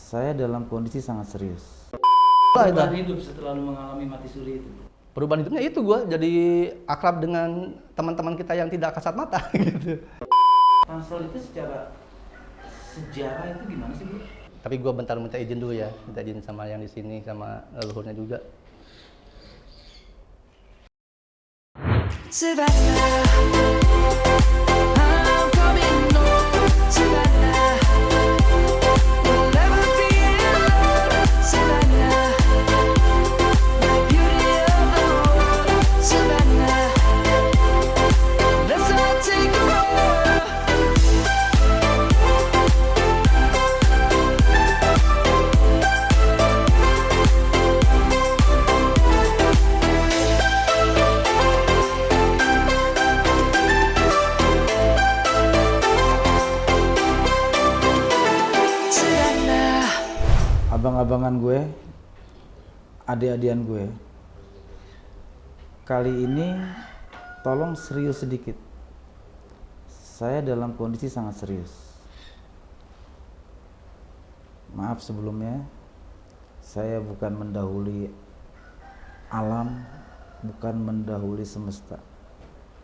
Saya dalam kondisi sangat serius. Perubahan hidup setelah lu mengalami mati suri itu? Perubahan hidupnya itu gue jadi akrab dengan teman-teman kita yang tidak kasat mata gitu. Tangsel itu secara sejarah itu gimana sih, Bro? Tapi gue bentar minta izin dulu ya, minta izin sama yang di sini sama leluhurnya juga. Savannah, I'm coming home. Savannah, we'll never be alone. Savannah, the beauty of the world. Savannah, let's all take a walk. Savannah. Abang-abangan gue, adik-adian gue, kali ini tolong serius sedikit. Saya dalam kondisi sangat serius. Maaf sebelumnya, saya bukan mendahului alam, bukan mendahului semesta.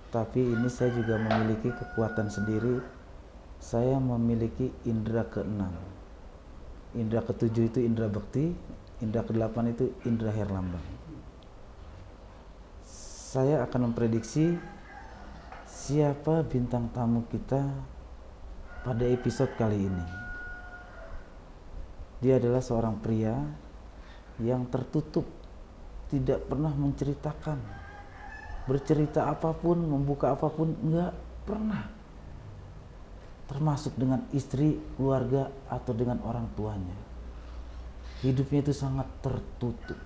Tapi ini saya juga memiliki kekuatan sendiri. Saya memiliki indera keenam. Indra ketujuh itu indra bekti, indra kedelapan itu indra herlambang. Saya akan memprediksi siapa bintang tamu kita pada episode kali ini. Dia adalah seorang pria yang tertutup, tidak pernah menceritakan, bercerita apapun, membuka apapun, enggak pernah. Termasuk dengan istri, keluarga, atau dengan orang tuanya. Hidupnya itu sangat tertutup.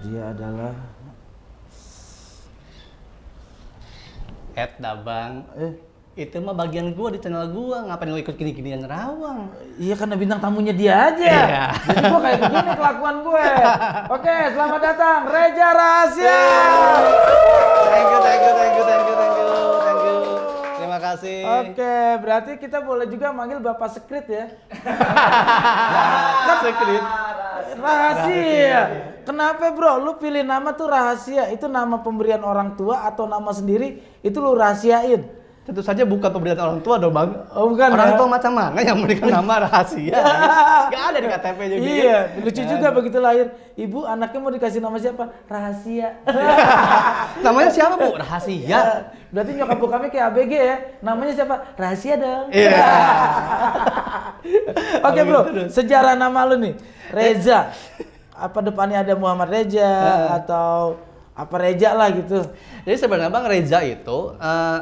Dia adalah Bang. Itu mah bagian gua di channel gua, ngapain lu ikut gini-ginian nerawang? Iya karena bintang tamunya dia aja. Iya. Jadi gua kayak begini kelakuan gue. Oke, selamat datang Reza Rahasia. Thank you. Terima kasih. Oke, berarti kita boleh juga manggil Bapak Sekrit ya. Sekrit. Rahasia. Kenapa bro? Lu pilih nama tuh Rahasia. Itu nama pemberian orang tua atau nama sendiri? Itu lu rahasiain. Tentu saja bukan pemberian orang tua dong, Bang. Oh, bukan. Orang ya? tua macam mana yang memberikan nama rahasia? Gak ada di KTP juga. Iya, lucu juga begitu lahir. Ibu, anaknya mau dikasih nama siapa? Rahasia. Namanya siapa, Bu? Rahasia. Berarti nyokap bokapnya kayak ABG ya. Namanya siapa? Rahasia dong. Iya. Oke bro, sejarah nama lu nih. Reza. Apa depannya ada Muhammad Reza atau apa Reza lah gitu. Jadi sebenarnya Bang Reza itu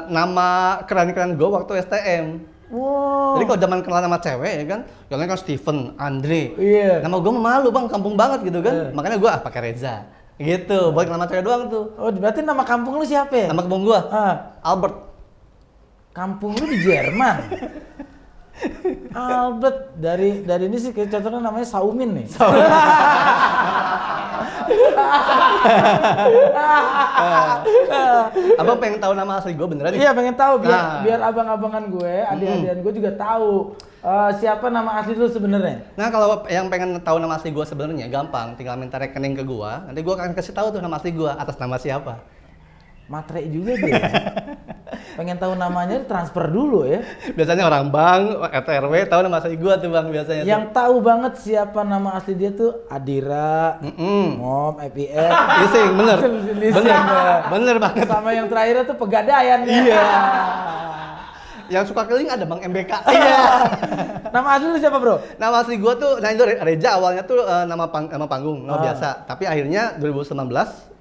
nama keren-keren gue waktu STM. Wow. Jadi kalau zaman kenal nama cewek ya kan, yang lain kan Steven, Andre. Iya. Nama gue malu Bang, kampung banget gitu kan. Makanya gue pakai Reza. Gitu, buat nama cewek doang tuh. Oh, berarti nama kampung lu siapa ya? Nama kampung gue, Ah, Albert. kampung lu di Jerman. Albert dari ini sih kayak contohnya namanya Saumin nih. Abang pengen tahu nama asli gue beneran nih? Iya pengen tahu biar Nah. biar abang-abangan gue, adik-adikan gue juga tahu siapa nama asli lu sebenarnya. Nah kalau yang pengen tahu nama asli gue sebenarnya gampang, tinggal minta rekening ke gue. Nanti gue akan kasih tahu tuh nama asli gue atas nama siapa. Matre juga dia. Pengen tahu namanya transfer dulu ya. Biasanya orang bank, RT RW tahu nama asli gue tuh Bang biasanya. Yang tahu banget siapa nama asli dia tuh Adira, Mom, EPS. Leasing, bener. Leasing, Bener banget. Sama yang terakhir tuh Pegadaian. Iya. Yang suka keliling ada Bang MBK. Iya. Nama asli lu siapa bro? Nama asli gue tuh, nah itu Reza awalnya tuh nama panggung, nama biasa. Tapi akhirnya 2009,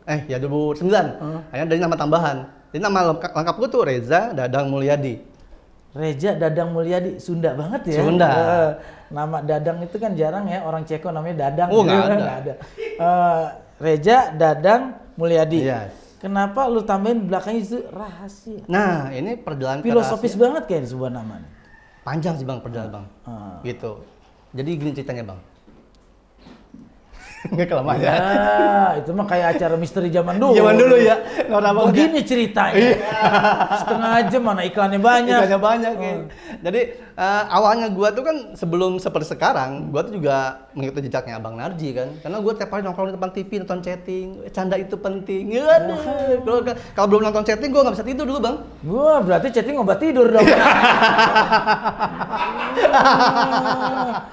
akhirnya dari nama tambahan. Jadi nama lengkap gue tuh Reza Dadang Mulyadi. Reza Dadang Mulyadi, Sunda banget ya. Sunda. Nama Dadang itu kan jarang ya, orang Ceko namanya Dadang. Oh, nggak ada. Nggak ada. Reza Dadang Mulyadi. Yes. Kenapa lu tambahin belakangnya itu rahasia? Nah ini perjalanan Filosofis kerasnya. banget kayak sebuah nama nih. Panjang sih Bang perjalanan Bang. Gitu. Jadi gini ceritanya Bang. Nggak kelamaan ya. Itu mah kayak acara misteri zaman dulu. Zaman dulu ya. Norak banget. Begini ceritanya. Setengah jam mana iklannya banyak. Iklannya banyak. Jadi Awalnya gua tuh kan sebelum seperti sekarang, gua tuh juga mengikuti jejaknya Abang Narji kan. Karena gua tiap hari nongkrong di depan TV, nonton chatting, canda itu penting. Aduh. Kalau belum nonton chatting gua nggak bisa tidur dulu, Bang. Gua berarti chatting obat tidur dong.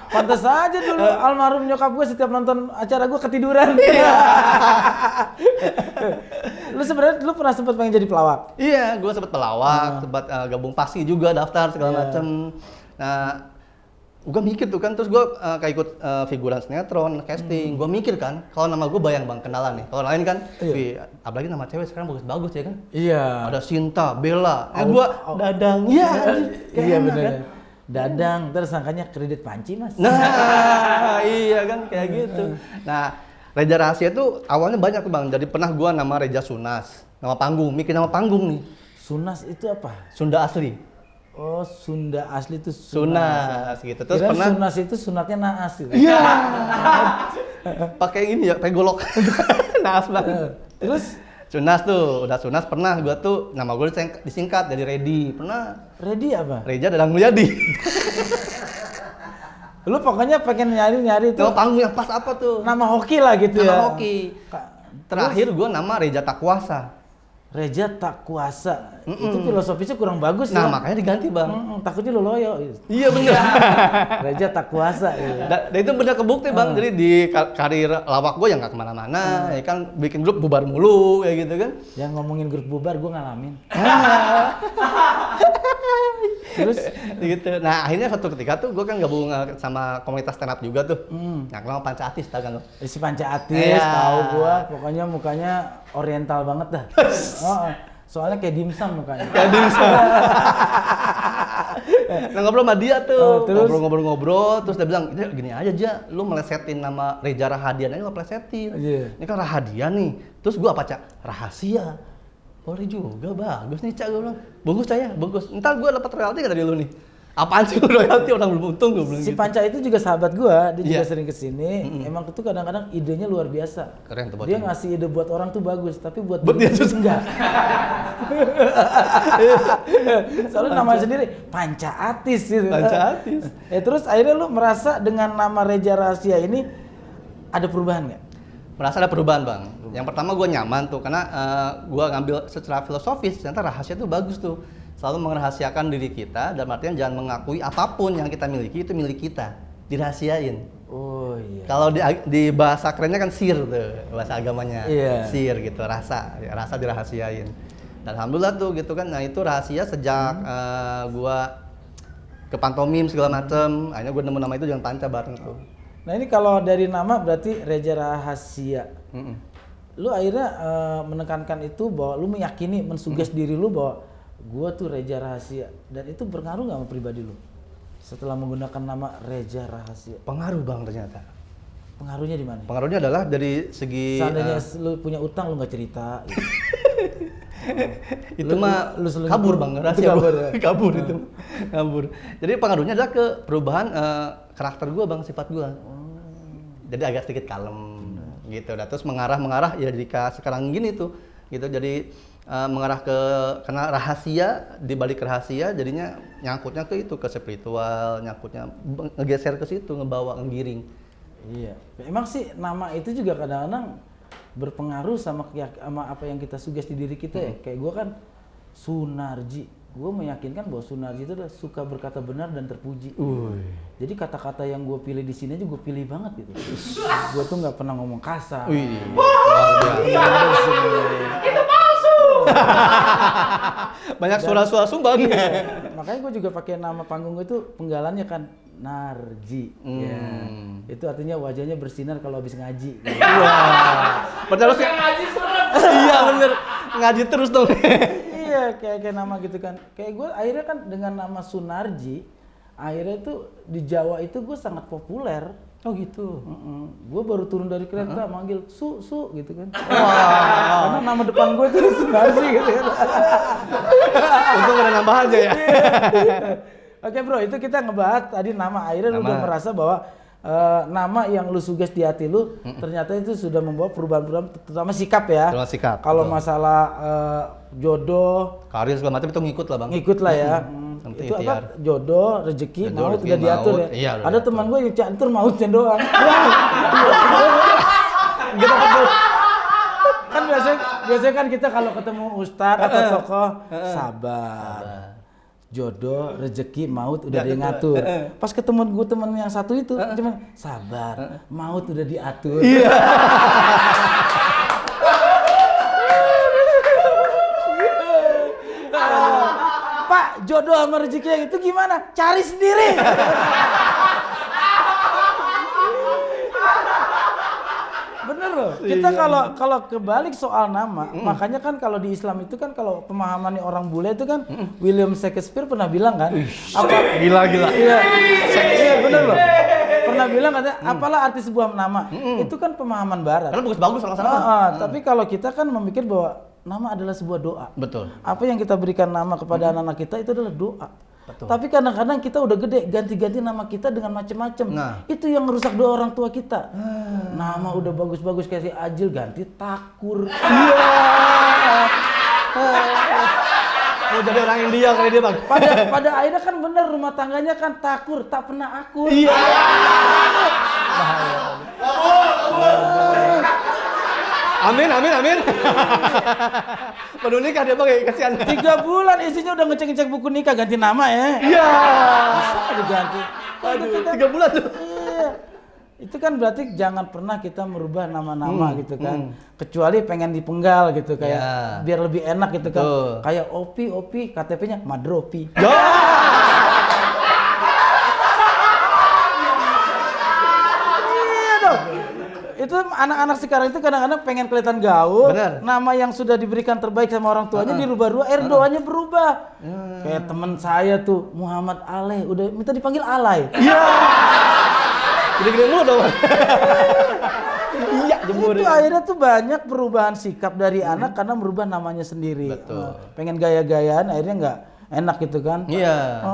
Pantes aja dulu almarhum nyokap gue setiap nonton acara gue ketiduran. Lu pernah sempat pengen jadi pelawak? Iya, gua sempat pelawak, sempat gabung Pasi juga, daftar segala macem. Nah, gue mikir tuh kan, terus gue kayak ikut figuran sinetron, casting. Gue mikir kan, kalau nama gue bayang Bang, kenalan nih. Kalau lain kan, wih, apalagi nama cewek sekarang bagus-bagus ya kan. Iya. Ada Sinta, Bella, gue Dadang. Iya, Iya benar. Kan? Dadang, terus sangkanya kredit panci mas. Nah, iya kan kayak gitu. Nah, Reja Rahasia tuh awalnya banyak tuh Bang. Jadi pernah gue nama Reja Sunas, nama panggung, mikir nama panggung nih. Sunas itu apa? Sunda asli. Oh, Sunda asli itu Sunas gitu. Terus Kirain pernah Sunas itu sunatnya naas gitu. iya. Pakai ini ya, pakai golok. Naas banget. Terus Sunas tuh, udah Sunas pernah gua tuh nama gua disingkat jadi Redi. Pernah ready apa? Reja Dadang Mulyadi. Lu pokoknya pengen nyari-nyari tuh Nama panggung yang pas apa tuh? nama hoki lah gitu ya. Nama hoki. Terakhir gua nama Reja Tak Kuasa. Reja Tak Kuasa. Itu filosofisnya kurang bagus Nah, ya. makanya diganti, Bang. Takutnya lu loyo. Gitu. Iya bener. Reja Tak Kuasa. Gitu. Dan itu bener kebukti Bang. Jadi di karir lawak gue yang nggak kemana-mana, ya kan bikin grup bubar mulu kayak gitu kan. Yang ngomongin grup bubar gue ngalamin. Terus gitu. Nah akhirnya suatu ketika tuh gue kan gabung sama komunitas stand up juga tuh. Yang nama Panca Atis, tau kan lo? si Panca Atis Iya. tahu gua. Pokoknya mukanya oriental banget dah. Soalnya kayak dimsum mukanya. Kayak dimsum. Nah ngobrol sama dia tuh, terus? ngobrol-ngobrol, terus dia bilang, gini aja Ja, lu melesetin nama Reja Rahadian aja, lu plesetin. Iya. Ini kan Rahadian nih, terus gua apa Cak? Rahasia. Boleh juga, bagus nih Cak, gua bilang. Bungkus Cak ya, bungkus. Ntar gua dapat royalti nggak dari lu nih? Apaan sih royalti, orang belum untung, gua bilang Si gitu. Panca itu juga sahabat gua, dia juga Iya. sering kesini. Emang itu kadang-kadang idenya luar biasa. Keren tuh buat Dia dia. ngasih ide buat orang tuh bagus, tapi buat dia susah enggak. Soalnya namanya sendiri Panca Atis gitu. Panca Atis. Terus akhirnya lu merasa dengan nama Reja Rahasia ini ada perubahan nggak? Merasa ada perubahan Bang. Yang pertama gue nyaman tuh karena gue ngambil secara filosofis ternyata rahasia tuh bagus tuh. Selalu merahasiakan diri kita dan artian jangan mengakui apapun yang kita miliki itu milik kita, dirahasiain. Oh iya. Kalau di bahasa kerennya kan sir tuh bahasa agamanya. Iya. Sir gitu, rasa dirahasiain. Dan alhamdulillah tuh gitu kan. Nah itu rahasia sejak gue ke pantomim segala macem. Akhirnya gue nemu nama itu dengan Panca bareng tuh. Nah ini kalau dari nama berarti Reja Rahasia. Lu akhirnya menekankan itu bahwa lu meyakini, mensuges diri lu bahwa gua tuh Reja Rahasia, dan itu berpengaruh nggak sama pribadi lu setelah menggunakan nama Reja Rahasia? Pengaruh Bang ternyata. Pengaruhnya di mana? Pengaruhnya adalah dari segi Seandainya lu punya utang lu nggak cerita. Gitu. itu mah lu selingkuh. kabur Bang, Itu rahasia kabur, gua. ya? Kabur itu. Kabur. Jadi pengaruhnya adalah ke perubahan karakter gua Bang, sifat gua. Jadi agak sedikit kalem gitu. Dan terus mengarah ya jadi sekarang gini tuh. Gitu. Jadi mengarah ke karena rahasia, di balik rahasia jadinya nyangkutnya ke itu, ke spiritual, nyangkutnya ngegeser ke situ, ngebawa, ngegiring. Iya. Emang sih nama itu juga kadang-kadang berpengaruh sama apa yang kita suges di diri kita ya. Kayak gua kan Sunarji. Gue meyakinkan bahwa Sunarji itu adalah suka berkata benar dan terpuji. Jadi kata-kata yang gue pilih di sini aja gue pilih banget gitu. Gue tuh nggak pernah ngomong kasar. Wih. Itu palsu. Banyak suara-suara sumbang. Makanya gue juga pakai nama panggung gue itu penggalannya kan Narji. Ya. Itu artinya wajahnya bersinar kalau habis ngaji. Gitu. Padahal ngaji serem. Iya bener, ngaji terus dong. Iya, kayak nama gitu kan. Kayak gue akhirnya kan dengan nama Sunarji, akhirnya itu di Jawa itu gue sangat populer. Oh gitu. Gue baru turun dari kereta manggil su gitu kan. Karena nama depan gue tuh Sunarji gitu kan. Untung ada nambah aja ya. Oke bro, itu kita ngebahas tadi nama, akhirnya lu udah merasa bahwa nama yang lu suges di hati lu ternyata itu sudah membawa perubahan-perubahan, terutama sikap ya. Terutama sikap. Kalau masalah jodoh, Karir segala macam itu ngikut lah Bang. ngikut lah ya. Penting itu ikhtiar. apa? Jodoh, rezeki, Jodoh, maut rezeki, udah diatur maut. ya. Iya, udah Ada diatur. teman gue yang catur mautnya doang. Gitu betul. Kan biasanya kan kita kalau ketemu ustadz atau tokoh sabar. Jodoh, rezeki, maut udah Diatur. dia ngatur. Pas ketemu gue temen yang satu itu cuman sabar, maut udah diatur. Iya. Pak, jodoh sama rezeki yang itu gimana? Cari sendiri. Bener loh. Kita kalau kebalik soal nama, makanya kan kalau di Islam itu kan kalau pemahaman orang bule itu kan William Shakespeare pernah bilang kan, Gila. Iya, iya bener loh. Pernah bilang katanya, apalah arti sebuah nama? Itu kan pemahaman Barat. Karena bagus-bagus sama-sama. Tapi kalau kita kan memikir bahwa nama adalah sebuah doa. Betul. Apa yang kita berikan nama kepada anak-anak kita itu adalah doa. Betul. Tapi kadang-kadang kita udah gede ganti-ganti nama kita dengan macam-macam. Nah. Itu yang merusak doa orang tua kita. Nama udah bagus-bagus kayak si Ajil ganti Takur. Mau jadi orang India kayak dia, Bang. Pada akhirnya kan bener rumah tangganya kan takur, tak pernah akur. Iya. Amin. Baru nikah dia, Bang, kasihan. 3 bulan isinya udah ngecek-ngecek buku nikah ganti nama ya. Iya. Bisa diganti. Aduh, 3 bulan tuh. Iya. Itu kan berarti jangan pernah kita merubah nama-nama gitu kan. Kecuali pengen dipenggal gitu kayak Ya. biar lebih enak gitu kan. Betul. Kayak Opi, KTP-nya Madropi. Yo. Iya dong. Itu anak-anak sekarang itu kadang-kadang pengen kelihatan gaul. Bener. Nama yang sudah diberikan terbaik sama orang tuanya dirubah-rubah, doanya berubah. Kayak teman saya tuh Muhammad Aleh udah minta dipanggil Alay. Iya. Gede-gede mulu dong. Iya, jemur. Itu akhirnya tuh banyak perubahan sikap dari anak karena merubah namanya sendiri. Betul. Pengen gaya-gayaan akhirnya nggak enak gitu kan. Iya.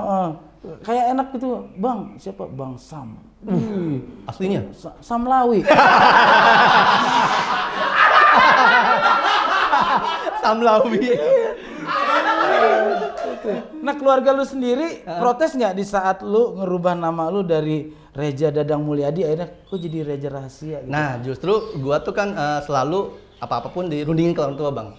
Kayak enak gitu, Bang, siapa? Bang Sam. Aslinya. Samlawi. Samlawi. Nah, keluarga lu sendiri protes nggak di saat lu ngerubah nama lu dari Reza Dadang Mulyadi akhirnya kok jadi Reza Rahasia gitu? Nah, justru gua tuh kan selalu apa-apapun dirundingin ke orang tua, Bang.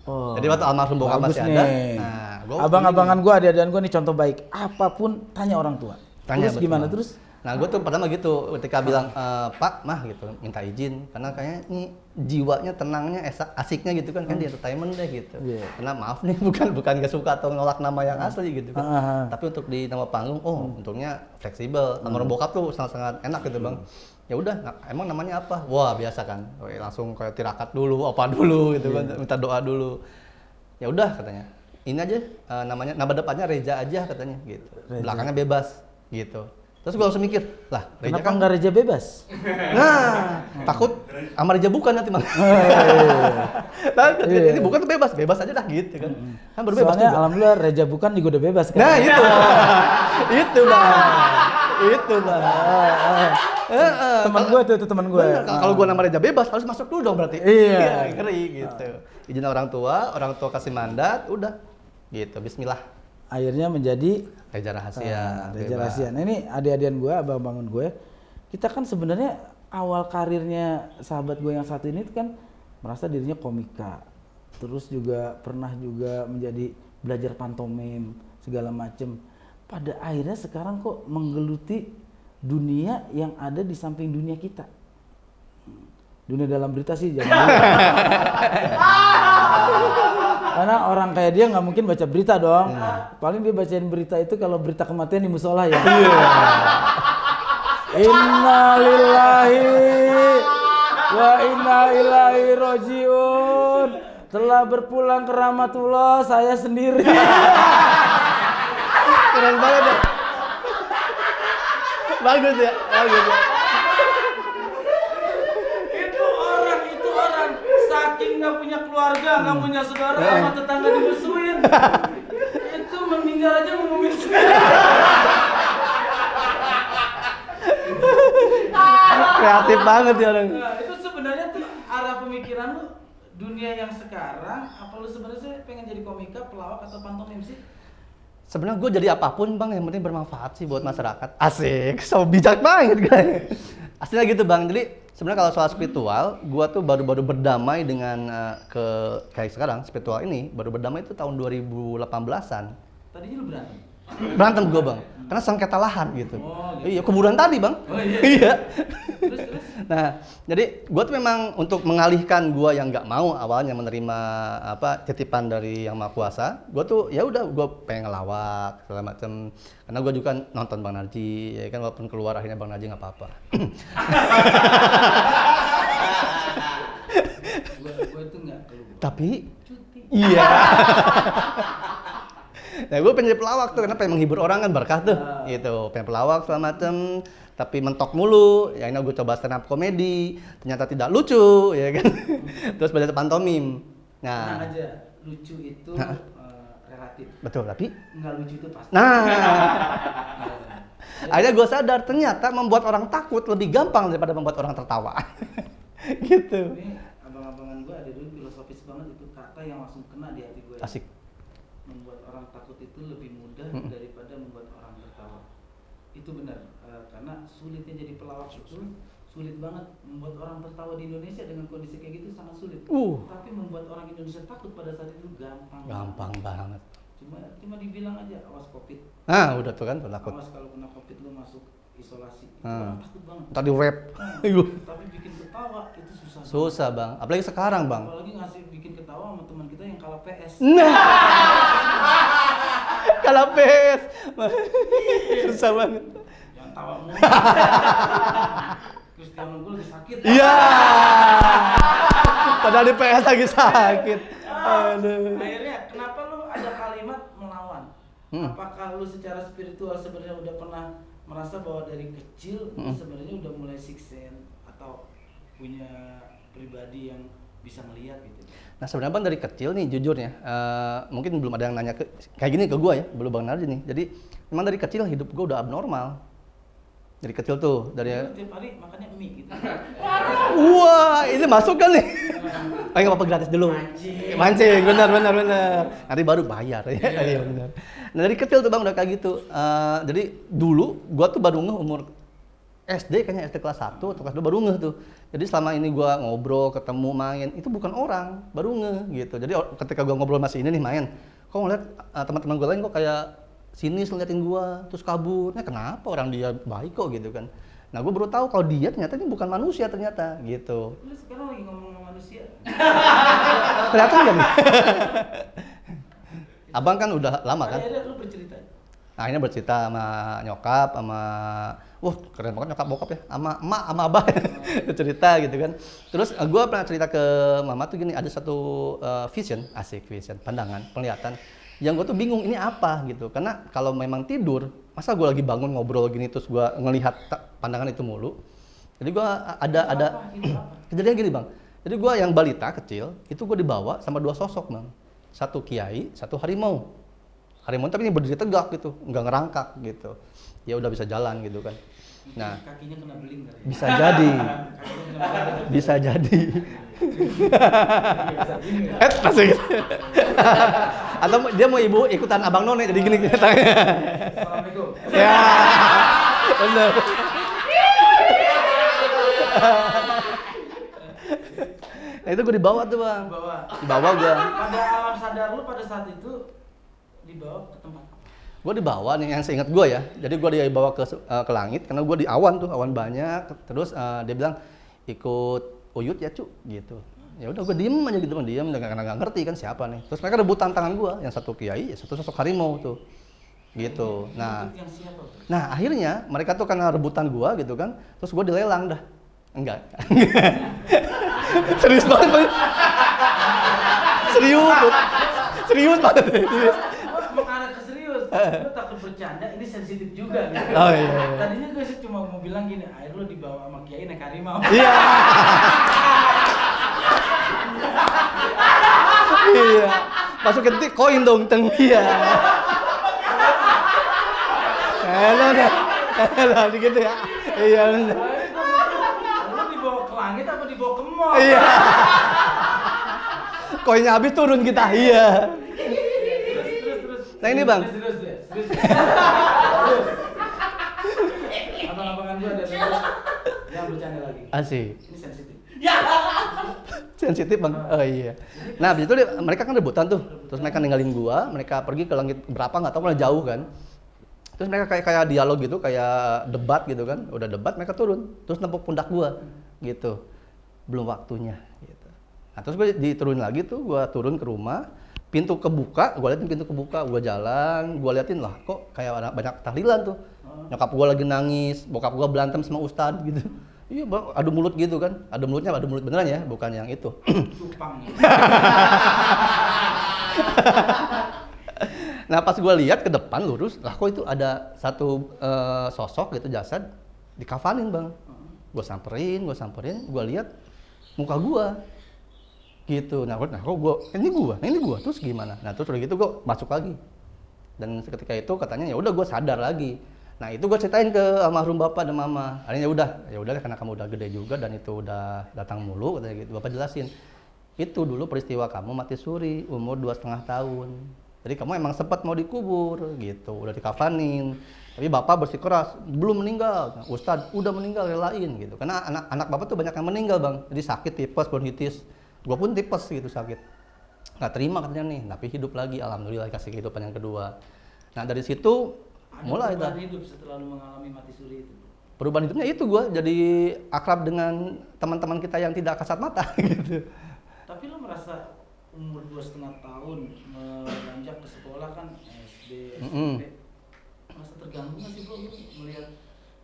Oh, Jadi waktu almarhum bokap bagus masih nih. ada. Nah, gua abang-abangan gua, adik-adikan gua nih contoh baik. Apapun tanya orang tua. Tanya, Terus betul. gimana terus? Nah, gue tuh pertama gitu ketika bilang Pak, Mah gitu, minta izin karena kayaknya ini jiwanya tenangnya asiknya gitu kan di entertainment deh gitu. Iya. Karena maaf nih bukan gak suka atau nolak nama yang asli gitu kan. Tapi untuk di nama panggung, untungnya fleksibel. Almarhum bokap tuh sangat-sangat enak gitu, Bang. Ya udah, emang namanya apa? Wah, biasa kan. Langsung kayak tirakat dulu, apa dulu gitu kan, minta doa dulu. Ya udah katanya. Ini aja namanya, nama depannya Reza aja katanya gitu. Reza. Belakangnya bebas gitu. Terus gue langsung mikir, lah Reza Kenapa kan nggak Reza bebas? nah, takut sama Reza bukan nanti, Bang. Takut, ini bukan tuh bebas aja dah gitu kan. Kan berbebas Soalnya juga. alhamdulillah Reza bukan juga udah bebas kan. Nah, itu. Itu, Bang. Itu, Bang. Temen gue tuh, itu temen gue. Kalau gua nama Reza bebas harus masuk dulu dong berarti. Iya. Ngeri gitu. Izin orang tua kasih mandat, udah. Gitu, bismillah. Akhirnya menjadi Reza Rahasia. Reza bebas. Rahasia. Nah ini adik-adikan gue, abang-abangan gue, kita kan sebenarnya awal karirnya sahabat gue yang satu ini kan merasa dirinya komika, terus juga pernah juga menjadi belajar pantomim segala macem. Pada akhirnya sekarang kok menggeluti dunia yang ada di samping dunia kita. Dunia dalam berita sih jangan. Karena orang kayak dia nggak mungkin baca berita dong. Paling dia bacain berita itu kalau berita kematian di musola ya. Innalillahi wa inna ilaihi rojiun. Telah berpulang ke rahmatullah saya sendiri. Keren banget ya. Bagus ya. Itu orang saking nggak punya keluarga, nggak punya saudara, sama tetangga dimusuhin. Itu meninggal aja ngumumin sendiri. Kreatif banget ya orang. Nah, itu sebenarnya tuh arah pemikiran lu dunia yang sekarang, apa lu sebenarnya pengen jadi komika, pelawak atau pantomim sih? Sebenarnya gue jadi apapun bang, yang penting bermanfaat sih buat masyarakat. Asik, so bijak banget kan. Aslinya gitu bang. Jadi sebenarnya kalau soal spiritual, gue tuh baru-baru berdamai dengan kayak sekarang spiritual ini baru berdamai itu tahun 2018-an. Tadinya lu berantem? Berantem gue bang, karena sengketa lahan gitu. Oh, gitu. Iya, kuburan tadi bang. Oh, iya. Iya. Terus? Nah, jadi gue tuh memang untuk mengalihkan gue yang nggak mau awalnya menerima titipan dari Yang Maha Kuasa, gue tuh ya udah gue pengen ngelawak segala macam. Karena gue juga nonton Bang Narji, ya kan walaupun keluar akhirnya Bang Narji nggak apa-apa. Gue tuh nggak keluar. Tapi, Cuti. iya. Nah, gue pengen jadi pelawak tuh karena pengen menghibur orang kan berkah tuh, gitu. Pengen pelawak segala macam. Tapi mentok mulu, ya ini gue coba stand up komedi, ternyata tidak lucu, ya kan. Terus belajar pantomim. Tenang Nah, aja, lucu itu relatif. betul, tapi Nggak lucu itu pasti. nah, akhirnya gue sadar ternyata membuat orang takut lebih gampang daripada membuat orang tertawa. Gitu. Ini abang-abangan gue ada dulu filosofis banget itu kata yang langsung kena di hati gue. Asik. Membuat orang takut itu lebih mudah daripada membuat orang tertawa. Itu benar, karena sulitnya jadi pelawak itu sulit banget. Membuat orang tertawa di Indonesia dengan kondisi kayak gitu sangat sulit. Tapi membuat orang Indonesia takut pada saat itu gampang. Gampang banget. Cuma dibilang aja awas COVID. Ah, udah tuh kan takut. Awas kalau kena COVID lu masuk isolasi. Itu orang takut banget. Tadi rap. Tapi bikin ketawa itu susah. Susah bang, apalagi sekarang bang. Apalagi ngasih bikin ketawa sama teman kita yang kalah PS. Nah, kalah PS. Susah banget. Yang tawa mulu. Cristiano gue lagi sakit. Iya. Padahal di PS lagi sakit. Aduh. Akhirnya kenapa lu ada kalimat melawan? Apakah lu secara spiritual sebenarnya udah pernah merasa bahwa dari kecil lu sebenarnya udah mulai six sense atau punya pribadi yang bisa melihat gitu? Nah sebenarnya bang dari kecil nih jujurnya, mungkin belum ada yang nanya kayak gini ke gue ya, belum Bang Narji nih. Jadi memang dari kecil hidup gue udah abnormal. Dari kecil tuh, dari Lu tiap hari makannya mie gitu. wah ini masuk kan nih. Ayo nggak apa-apa gratis dulu. Mancing, benar. Nanti baru bayar ya. Iya benar. Nah dari kecil tuh bang udah kayak gitu. Jadi dulu gua tuh baru ngeh umur SD kayaknya SD kelas 1 atau kelas 2 baru ngeh tuh. Jadi selama ini gua ngobrol, ketemu, main itu bukan orang, baru ngeh gitu. Jadi ketika gua ngobrol masih ini nih main, kok ngeliat teman-teman gua lain kok kayak sinis ngeliatin gua, terus kabur. Nah kenapa orang dia baik kok gitu kan? Nah gua baru tahu kalau dia ternyata ini bukan manusia ternyata gitu. Lu sekarang lagi ngomong sama manusia. Kelihatan nggak nih? Abang kan udah lama kan? Ada lu bercerita. Nah akhirnya bercerita sama nyokap, sama wah keren banget nyokap bokap ya, sama emak, sama abah cerita gitu kan. Terus gue pernah cerita ke mama tuh gini, ada satu vision, asik vision, pandangan, penglihatan yang gue tuh bingung ini apa gitu. Karena kalau memang tidur, masa gue lagi bangun ngobrol gini terus gue ngelihat pandangan itu mulu. Jadi gue ada kejadian gini bang. Jadi gue yang balita kecil itu gue dibawa sama 2 sosok bang, satu kiai, satu harimau. Harimau tapi ini berdiri tegak gitu, nggak ngerangkak gitu. Ya udah bisa jalan gitu kan. Nah, kakinya kena beling kali. bisa jadi. Bisa jadi. Masih gitu. Atau dia mau ibu ikutan abang none jadi gini tanya. Assalamualaikum. Ya. Benar. Nah itu gue dibawa tuh bang. Dibawa gue. Pada alam sadar lu pada saat itu dibawa ke tempat apa? Gue dibawa nih yang seingat gue ya. Jadi gue dibawa ke langit karena gue di awan tuh, awan banyak. Terus dia bilang ikut Uyut ya cu gitu. Ya udah gue diem aja gitu, diem karena nggak ngerti kan siapa nih. Terus mereka rebutan tangan gue, yang satu kiai, yang satu sosok harimau tuh. Gitu. Nah akhirnya mereka tuh karena rebutan gue gitu kan. Terus gue dilelang dah. Enggak. Serius banget bang. Serius banget. Mengarah ke serius. Lu takut bercanda, ini sensitif juga gitu. Oh iya. Tadinya gue sih cuma mau bilang gini, air lu dibawa sama kiai naik harimau. Iya. Iya. Masukin koin dong, teng iya. Elah gitu ya. Iya benar. Lu dibawa ke langit apa dibawa ke mall? Iya. Koinnya habis turun kita. Iya. Terus. Nah ini bang, Serius. Abang-abangan gue ada yang bercanda lagi. Asik. Ini sensitif. Sensitif bang. Oh iya. Nah abis itu mereka kan rebutan tuh. Terus mereka ninggalin gua, mereka pergi ke langit berapa nggak tahu, malah jauh kan. Terus mereka kayak dialog gitu, kayak debat gitu kan. Udah debat mereka turun, terus nempuk pundak gua gitu. Belum waktunya gitu. Nah terus gue diturunin lagi tuh, gua turun ke rumah, pintu kebuka, gua liatin pintu kebuka, gua jalan, gua liatin lah kok kayak banyak tahlilan tuh. Nyokap gua lagi nangis, bokap gua berantem sama ustadz gitu. Iya, adu mulut gitu kan. Adu mulutnya adu mulut beneran ya, bukan yang itu. Cupang. Nah pas gue lihat ke depan lurus, lah kok itu ada satu sosok gitu, jasad dikafanin bang. Gue samperin, gue lihat muka gue gitu. Nah kok gue ini gue, terus gimana? Nah terus udah gitu gue masuk lagi. Dan ketika itu katanya ya udah gue sadar lagi. Nah itu gue ceritain ke almarhum bapak dan mama. Akhirnya ya udah karena kamu udah gede juga dan itu udah datang mulu katanya gitu. Bapak jelasin, itu dulu peristiwa kamu mati suri umur 2,5 tahun. Jadi kamu emang sempat mau dikubur gitu, udah dikafanin. Tapi bapak bersikeras belum meninggal. Nah, Ustadz udah meninggal, relain gitu. Karena anak bapak tuh banyak yang meninggal bang. Jadi sakit tipes, bronkitis. Gue pun tipes gitu sakit. Nggak terima katanya nih, tapi hidup lagi. Alhamdulillah kasih kehidupan yang kedua. Nah dari situ mulai perubahan hidup setelah lu mengalami mati suri itu. Perubahan hidupnya itu gue jadi akrab dengan teman-teman kita yang tidak kasat mata gitu. Tapi lu merasa umur 2,5 tahun beranjak ke sekolah kan SD, SMP, merasa terganggu nggak sih bro lu melihat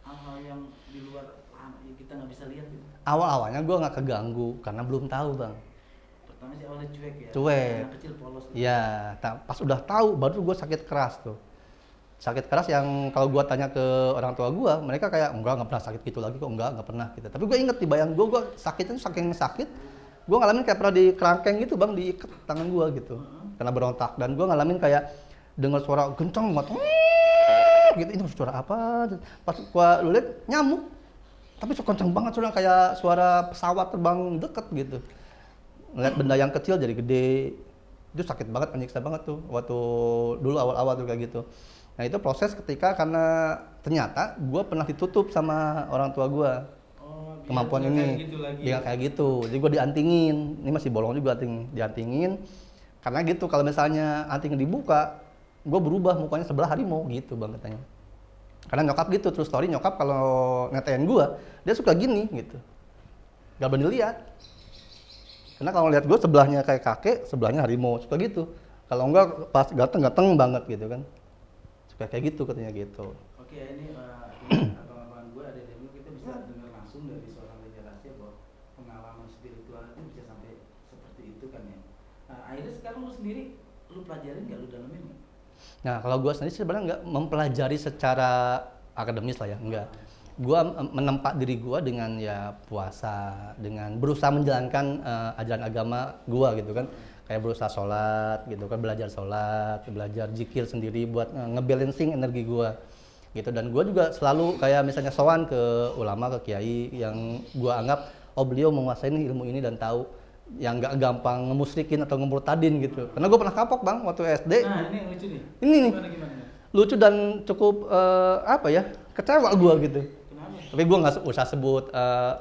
hal-hal yang di luar yang kita nggak bisa lihat gitu? Awal-awalnya gue nggak keganggu karena belum tahu bang. Pertama sih awalnya cuek ya. Cuek. Anak kecil polos. Iya, pas udah tahu baru gue sakit keras tuh. Sakit keras yang kalau gue tanya ke orang tua gue, mereka kayak nggak pernah sakit gitu lagi kok, nggak pernah gitu. Tapi gue inget di bayang gue sakitnya tuh saking sakit, gue ngalamin kayak pernah di kerangkeng gitu bang, diikat tangan gue gitu, karena berontak. Dan gue ngalamin kayak dengar suara kencang banget, gitu, ini suara apa? Pas gue lihat nyamuk, tapi kencang banget suara kayak suara pesawat terbang deket gitu. Ngeliat benda yang kecil jadi gede, itu sakit banget, menyiksa banget tuh waktu dulu awal-awal tuh kayak gitu. Nah itu proses ketika karena ternyata gue pernah ditutup sama orang tua gue. Kemampuan ini dia kayak gitu, jadi gue diantingin, ini masih bolong juga diantingin. Karena gitu kalau misalnya anting dibuka, gue berubah mukanya sebelah harimau gitu bang katanya. Karena nyokap gitu, terus story nyokap kalau ngatain gue, dia suka gini gitu, gak berani lihat. Karena kalau lihat gue sebelahnya kayak kakek, sebelahnya harimau, suka gitu. Kalau enggak pas ganteng banget gitu kan. Kayak gitu katanya gitu. Oke, ini abang-abang gue ada demo, kita bisa dengar langsung dari seorang Reza Rahsia bahwa pengalaman spiritual itu bisa sampai seperti itu kan ya. Nah, akhirnya sekarang lu sendiri, lu pelajarin nggak, lu dalemin nggak? Nah kalau gue sendiri sebenarnya nggak mempelajari secara akademis lah ya, enggak. Gue menempat diri gue dengan ya puasa, dengan berusaha menjalankan ajaran agama gue gitu kan. Kayak berusaha sholat gitu kan, belajar sholat, belajar zikir sendiri buat ngebalancing energi gue gitu. Dan gue juga selalu kayak misalnya sowan ke ulama, ke kiai yang gue anggap beliau menguasai ilmu ini dan tahu yang nggak gampang ngemusrikin atau ngemurtadin gitu. Karena gue pernah kapok bang waktu SD. Nah ini yang lucu nih. Ini nih Gimana? lucu dan cukup kecewa gue gitu. Kenapa? Tapi gue nggak usah sebut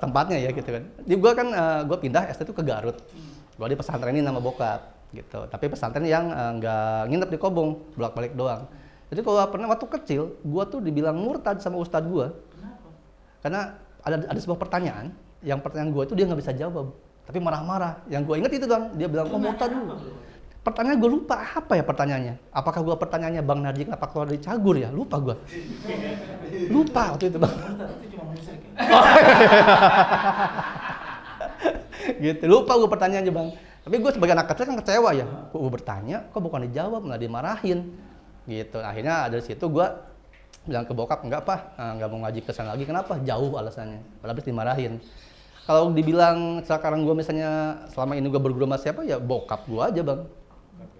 tempatnya ya gitu kan. Jadi gue kan gue pindah SD itu ke Garut. Gue di pesantren ini nama bokap gitu. Tapi pesantren yang nggak nginep di Kobong, bolak-balik doang. Jadi kalau pernah waktu kecil, gue tuh dibilang murtad sama ustadz gue. Kenapa? Karena ada sebuah pertanyaan, yang pertanyaan gue itu dia nggak bisa jawab. Tapi marah-marah. Yang gue inget itu bang, dia bilang murtad dulu. Pertanyaan gue lupa apa ya pertanyaannya. Apakah gue pertanyaannya Bang Narji kenapa keluar dari Cagur ya? Lupa gue. Lupa waktu itu bang. Murtad itu cuma musrik ya? Gitu, lupa gue pertanyaannya bang. Tapi gue sebagai anak kecil kan kecewa ya. Kok gue bertanya, kok bukan dijawab, malah dimarahin. Gitu, akhirnya dari situ gue bilang ke bokap, enggak pak, nggak mau ngaji ke sana lagi. Kenapa? Jauh alasannya, malah habis dimarahin. Kalau dibilang sekarang gue misalnya selama ini gue berguru sama siapa ya bokap gue aja bang.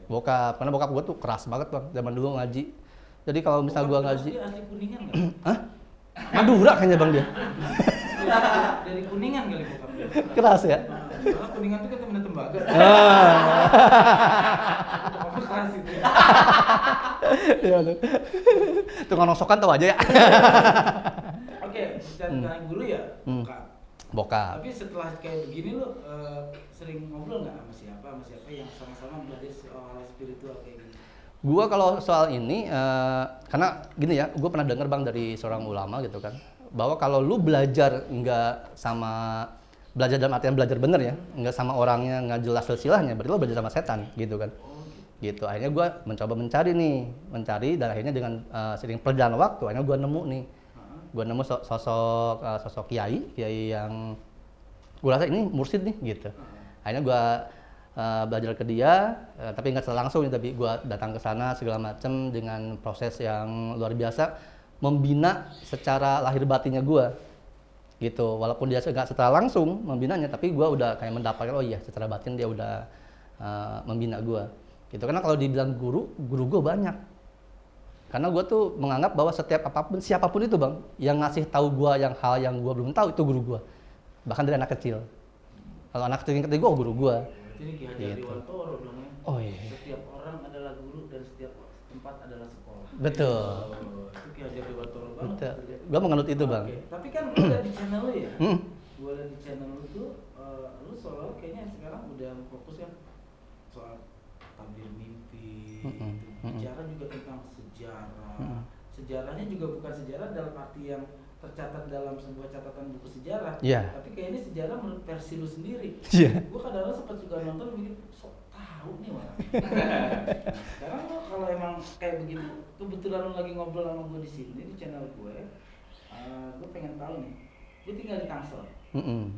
Bokap, karena bokap gue tuh keras banget bang, zaman dulu ngaji. Jadi kalau misalnya gue ngaji, Dia asli Kuningan nggak? hah? Madura kayaknya bang dia. Dari Kuningan kali bokap dia. Keras ya. Karena Kuningan tuh kan temen tembaga. Ah. Bokapnya keras itu. Iya, bener. Tukang nosokan tahu aja ya. Oke, bicara dulu ya. Bukan. Bokap. Tapi setelah kayak begini lu sering ngobrol nggak sama siapa yang sama-sama belajar soal spiritual kayak gini? Gua kalau soal ini, karena gini ya, gue pernah dengar bang dari seorang ulama gitu kan, bahwa kalau lu belajar nggak sama, belajar dalam artian belajar bener ya, nggak sama orangnya, nggak jelas silsilahnya, berarti lu belajar sama setan gitu kan. Gitu, akhirnya gue mencoba mencari dan akhirnya dengan sering perjalanan waktu, akhirnya gue nemu nih, gue nemu sosok kiai yang gue rasa ini mursyid nih gitu. Akhirnya gue belajar ke dia, tapi nggak secara langsung, tapi gue datang ke sana segala macam dengan proses yang luar biasa, membina secara lahir batinnya gue, gitu. Walaupun dia nggak secara langsung membinanya, tapi gue udah kayak mendapatkan, oh iya, secara batin dia udah membina gue, gitu. Karena kalau dibilang guru gue banyak, karena gue tuh menganggap bahwa setiap apapun, siapapun itu bang, yang ngasih tahu gue yang hal yang gue belum tahu itu guru gue, bahkan dari anak kecil. Kalau anak kecil yang ketiga, gue guru gue. Ini Ki Hajar Dewantoro dong ya. Oh iya. Setiap orang adalah guru dan setiap tempat adalah sekolah. Betul. Itu Ki Hajar Dewantoro banget. Betul. Gue menganut itu bang. Oke. Tapi kan gue lihat di channel lu ya. Gue lihat di channel lu tuh, lu soal kayaknya sekarang udah fokus kan soal tabir mimpi, bicara juga tentang sejarah. Sejarahnya juga bukan sejarah dalam arti yang tercatat dalam sebuah catatan buku sejarah, tapi kayaknya sejarah menurut versi lu sendiri. Gue kadang-kadang sempat juga nonton begitu, sok tahu nih malah. Sekarang lo kalau emang kayak begitu, kebetulan lo lagi ngobrol sama gue di sini di channel gue pengen tahu nih. Gue tinggal di Tangsel,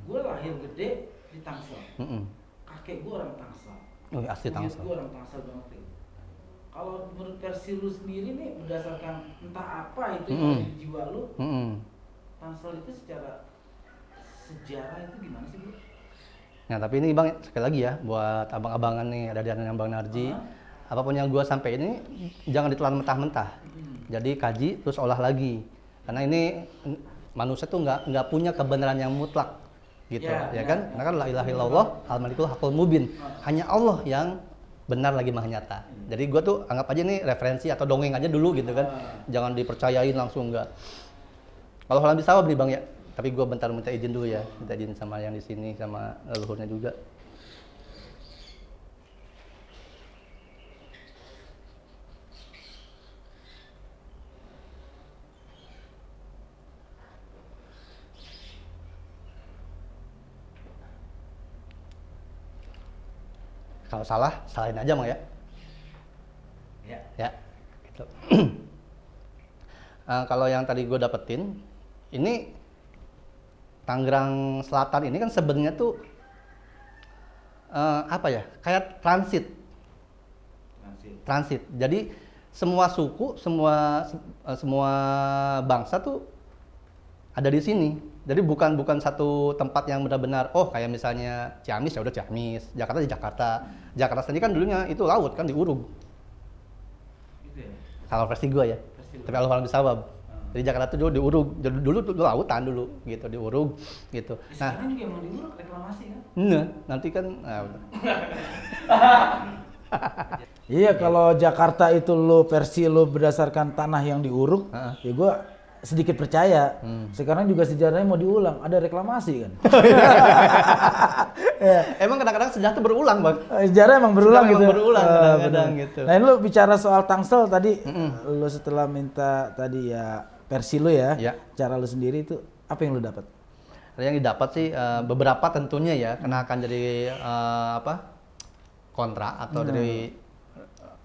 gue lahir gede di Tangsel, kakek gue orang Tangsel, asli Tangsel. Gue orang Tangsel banget. Kalau menurut versi lu sendiri nih, berdasarkan entah apa itu yang ada di jiwa lu, Tangsel itu secara sejarah itu gimana sih bro? Nah tapi ini bang, sekali lagi ya, buat abang-abangan nih, ada di yang Bang Narji, apapun yang gua sampai ini, jangan ditelan mentah-mentah. Jadi kaji, terus olah lagi. Karena ini manusia tuh nggak punya kebenaran yang mutlak, gitu, ya kan? Karena kan la ilaha illallah, al-malikul haqqul mubin. Hanya Allah yang benar lagi maha nyata. Jadi gue tuh anggap aja nih referensi atau dongeng aja dulu gitu kan. Jangan dipercayain langsung, enggak. Kalau halam bisa beli bang ya. Tapi gue bentar minta izin dulu ya. Minta izin sama yang di sini sama leluhurnya juga. Kalau salah, salahin aja Mang ya. Ya, gitu. Kalau yang tadi gue dapetin, ini Tangerang Selatan ini kan sebenarnya tuh apa ya? Kayak transit. Jadi semua suku, semua bangsa tuh ada di sini. Jadi bukan satu tempat yang benar-benar, oh kayak misalnya Ciamis ya udah Ciamis, Jakarta di Jakarta. Jakarta sendiri kan dulunya itu laut kan di Urug. Gitu ya? Kalau versi gue ya. Tapi kalau bisa bab. Jadi Jakarta tuh dulu di Urug, dulu lautan dulu gitu di Urug gitu. Nah, sekarang juga mau di Urug reklamasi kan? Nah, nanti kan Iya, kalau Jakarta itu versi lo berdasarkan tanah yang diuruk, ya gue sedikit percaya. Sekarang juga sejarahnya mau diulang, ada reklamasi kan. Emang kadang-kadang sejarah itu berulang, Bang. Sejarah emang berulang Sejarah gitu. emang berulang kadang-kadang gitu. Nah, ini lo bicara soal Tangsel tadi, lo setelah minta tadi ya versi lo ya, cara lo sendiri itu apa yang lo dapat? Yang didapat sih beberapa tentunya ya, karena akan jadi kontra atau dari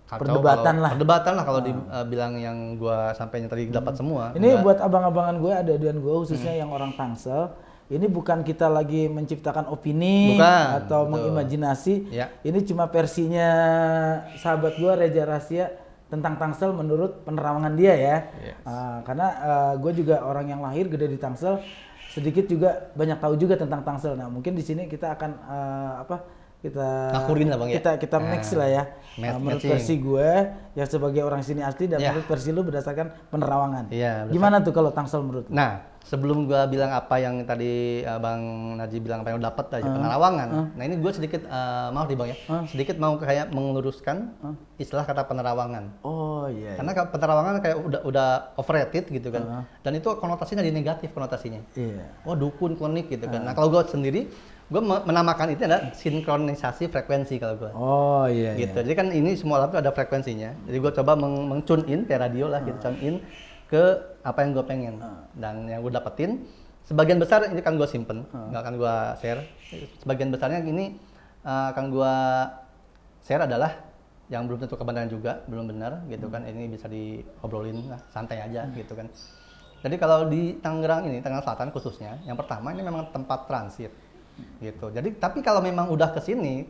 perdebatan lah kalau dibilang yang gua sampaikan tadi dapat semua. Ini buat abang-abangan gue, adik-adian gue khususnya yang orang Tangsel. Ini bukan kita lagi menciptakan opini atau mengimajinasi. Ini cuma versinya sahabat gue Reza Rahsia tentang Tangsel menurut penerawangan dia ya. Karena gue juga orang yang lahir gede di Tangsel, sedikit juga banyak tahu juga tentang Tangsel. Nah mungkin di sini kita akan kita ngakurin lah Bang ya. Kita mix lah ya. Menurut versi gue yang sebagai orang sini asli dan menurut versi lu berdasarkan penerawangan. Gimana tuh kalau Tangsel menurut lu? Nah, sebelum gua bilang apa yang tadi Bang Naji bilang apa yang udah dapat aja penerawangan. Nah ini gua sedikit maaf nih Bang ya, sedikit mau kayak meluruskan istilah kata penerawangan. Oh iya. Karena penerawangan kayak udah overrated gitu kan. Dan itu konotasinya di negatif konotasinya. Iya. Wah dukun klinik gitu kan. Nah kalau gua sendiri, gua menamakan itu adalah sinkronisasi frekuensi kalau gua. Oh iya. Gitu. Jadi kan ini semua alat itu ada frekuensinya. Jadi gua coba meng-tune in kayak radio lah gitu, tune in ke apa yang gue pengen. Dan yang gue dapetin sebagian besar ini kan gue simpen, nggak akan gue share. Sebagian besarnya ini akan gue share adalah yang belum tentu kebenaran juga, belum benar gitu kan. Ini bisa diobrolin lah, santai aja gitu kan. Jadi kalau di Tangerang ini, Tangerang Selatan khususnya, yang pertama ini memang tempat transit gitu. Jadi tapi kalau memang udah ke sini,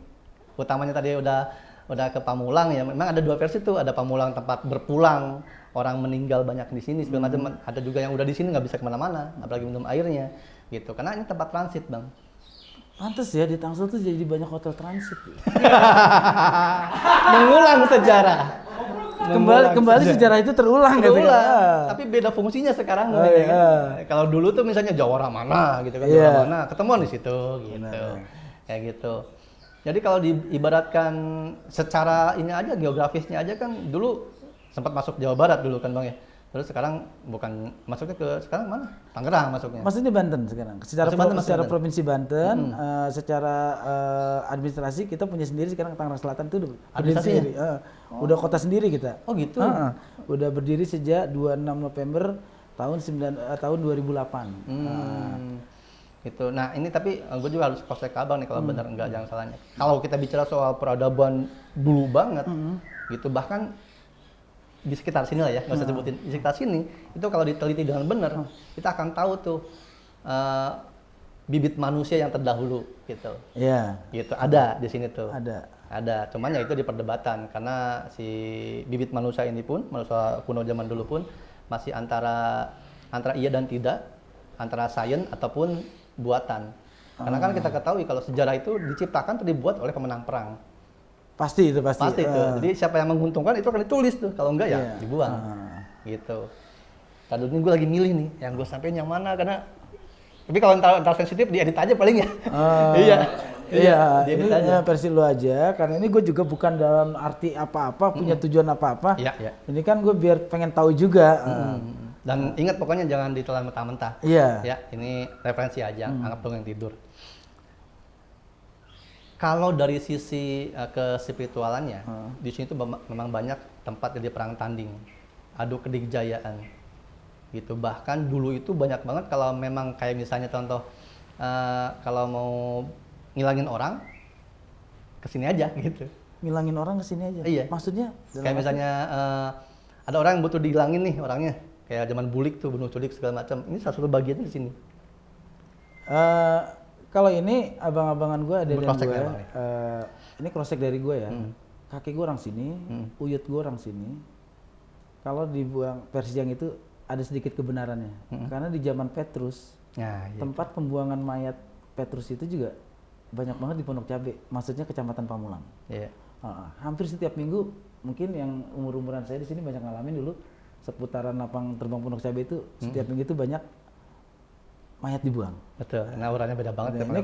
utamanya tadi udah ke Pamulang ya, memang ada dua versi tuh, ada Pamulang tempat berpulang, orang meninggal banyak di sini segala macam, ada juga yang udah di sini nggak bisa kemana-mana, apalagi minum airnya gitu, karena ini tempat transit Bang. Pantes ya di Tangsel tuh jadi banyak hotel transit. Mengulang sejarah. Kembali sejarah itu terulang gitu Berulang. kan. Tapi beda fungsinya sekarang. Oh, ya iya. kan? Kalau dulu tuh misalnya Jawara mana gitu kan, Iya. Jawara mana, ketemuan di situ gitu. Benar. Kayak gitu. Jadi kalau diibaratkan secara ini aja, geografisnya aja kan dulu sempat masuk Jawa Barat dulu kan Bang ya. Terus sekarang bukan masuknya ke sekarang mana? Tangerang masuknya. Maksudnya Banten sekarang. Secara Masuk Banten, masuk secara Banten. provinsi Banten, secara administrasi kita punya sendiri sekarang Tangerang Selatan itu udah berdiri Administrasinya? sendiri. Udah kota sendiri kita. Oh gitu. Udah berdiri sejak 26 November tahun 2008. Gitu. Nah ini tapi gue juga harus cross check ke Abang nih kalau benar enggak, jangan salahnya. Kalau kita bicara soal peradaban dulu banget, gitu bahkan di sekitar sini lah ya, nggak usah sebutin, di sekitar sini itu kalau diteliti dengan benar, kita akan tahu tuh bibit manusia yang terdahulu gitu. Iya. Gitu ada di sini tuh. Ada. Cuman ya itu di perdebatan karena si bibit manusia ini pun, manusia kuno zaman dulu pun masih antara iya dan tidak, antara sains ataupun buatan. Karena kan kita ketahui kalau sejarah itu diciptakan atau dibuat oleh pemenang perang. Pasti itu. Pasti itu. Jadi siapa yang menguntungkan itu akan ditulis tuh. Kalau enggak ya Iya. dibuang. Gitu. Tadi ini gue lagi milih nih, yang gue sampein yang mana karena tapi kalau entar sensitif diedit aja paling ya. Iya, diedit ini aja. versi lu aja, karena ini gue juga bukan dalam arti apa-apa, punya tujuan apa-apa. Iya. Ini kan gue biar pengen tahu juga. Dan ingat pokoknya jangan ditelan mentah-mentah. Iya. Ya, ini referensi aja, anggap dong yang tidur. Kalau dari sisi kespiritualannya, di sini tuh memang banyak tempat jadi perang tanding, adu kedikjayaan, gitu. Bahkan dulu itu banyak banget kalau memang kayak misalnya contoh, kalau mau ngilangin orang, kesini aja gitu. Ngilangin orang kesini aja. Iya. Maksudnya? Kayak misalnya ada orang yang butuh dihilangin nih orangnya, kayak zaman bulik tuh bunuh culik segala macam. Ini salah satu bagiannya di sini. Kalau ini abang-abangan gue ada dan Cross-check gue, ya, Bang, ini cross check dari gue ya. Kakek gue orang sini, uyut gue orang sini. Kalau dibuang versi yang itu ada sedikit kebenarannya, karena di zaman Petrus, Nah, iya. tempat pembuangan mayat Petrus itu juga banyak banget di Pondok Cabe, maksudnya Kecamatan Pamulang. Iya. Hampir setiap minggu, mungkin yang umur-umuran saya di sini banyak ngalamin dulu seputaran lapang terbang Pondok Cabe itu setiap minggu itu banyak mayat dibuang. Betul, nah auranya beda banget. Ini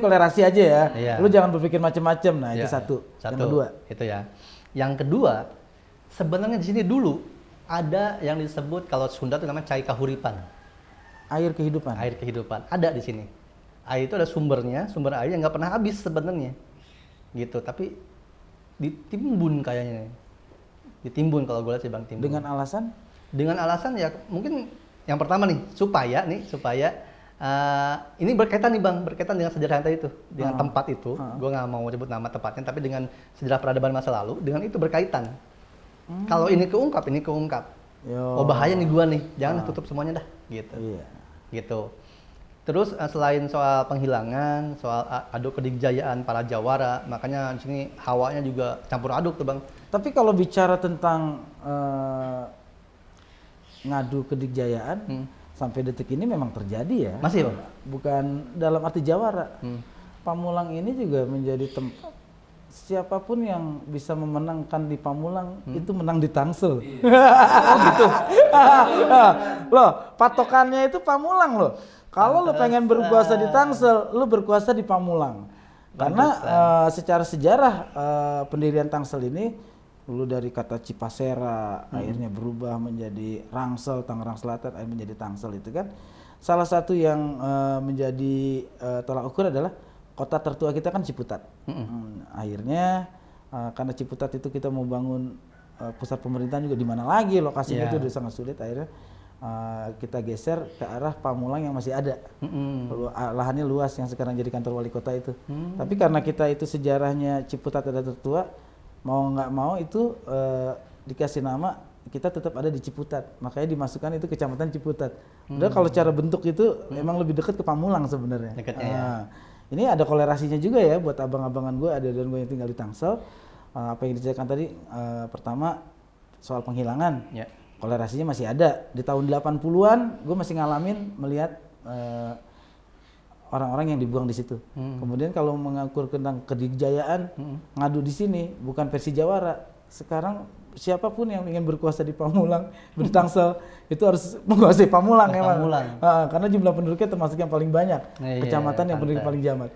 kolerasi aja ya. Iya. Lu jangan berpikir macam-macam. Nah, itu Iya, satu. Satu. Yang kedua, Itu ya. Yang kedua, sebenarnya di sini dulu ada yang disebut kalau Sunda itu namanya cai kahuripan. air kehidupan. Air kehidupan. Ada di sini. Air itu ada sumbernya, sumber air yang nggak pernah habis sebenarnya. Gitu, tapi ditimbun kayaknya. Ditimbun kalau gue lihat sih Bang, timbun. Dengan alasan Dengan alasan ya mungkin yang pertama nih supaya ini berkaitan nih Bang, berkaitan dengan sejarah yang tadi itu, dengan tempat itu. Gue nggak mau sebut nama tempatnya, tapi dengan sejarah peradaban masa lalu, dengan itu berkaitan. Kalau ini keungkap. Yo. Oh bahaya nih gua nih, jangan tutup semuanya dah, gitu. Iya. Gitu. Terus selain soal penghilangan, soal adu kedikjayaan para Jawara, makanya di sini hawanya juga campur aduk tuh Bang. Tapi kalau bicara tentang ngadu kedikjayaan, sampai detik ini memang terjadi ya. Masih Bang? Bukan dalam arti Jawara. Pamulang ini juga menjadi tempat siapapun yang bisa memenangkan di Pamulang itu menang di Tangsel. Oh gitu. Loh, patokannya itu Pamulang loh. Kalau lu pengen berkuasa di Tangsel, lu berkuasa di Pamulang. Karena secara sejarah pendirian Tangsel ini dulu dari kata Cipasera akhirnya berubah menjadi Rangsel, Tangerang Selatan, akhirnya menjadi Tangsel itu kan. Salah satu yang menjadi tolak ukur adalah kota tertua kita kan Ciputat. Akhirnya karena Ciputat itu kita mau bangun pusat pemerintahan juga di mana lagi lokasinya itu udah sangat sulit. Akhirnya kita geser ke arah Pamulang yang masih ada. Lahannya luas yang sekarang jadi kantor wali kota itu. Tapi karena kita itu sejarahnya Ciputat ada tertua, mau nggak mau itu dikasih nama kita tetap ada di Ciputat. Makanya dimasukkan itu kecamatan Ciputat. Udah kalau cara bentuk itu memang lebih dekat ke Pamulang sebenarnya. Dekatnya ya. Ini ada kolerasinya juga ya buat abang-abangan gue, ada dan gue yang tinggal di Tangsel. Apa yang diceritakan tadi, pertama soal penghilangan, kolerasinya masih ada. Di tahun 80-an gue masih ngalamin melihat orang-orang yang dibuang di situ. Kemudian kalau mengukur tentang kedikjayaan, ngadu di sini bukan versi Jawara. Sekarang siapapun yang ingin berkuasa di Pamulang, di Tangsel itu harus menguasai Pamulang emang. Karena jumlah penduduknya termasuk yang paling banyak, kecamatan yang penduduk paling jamak.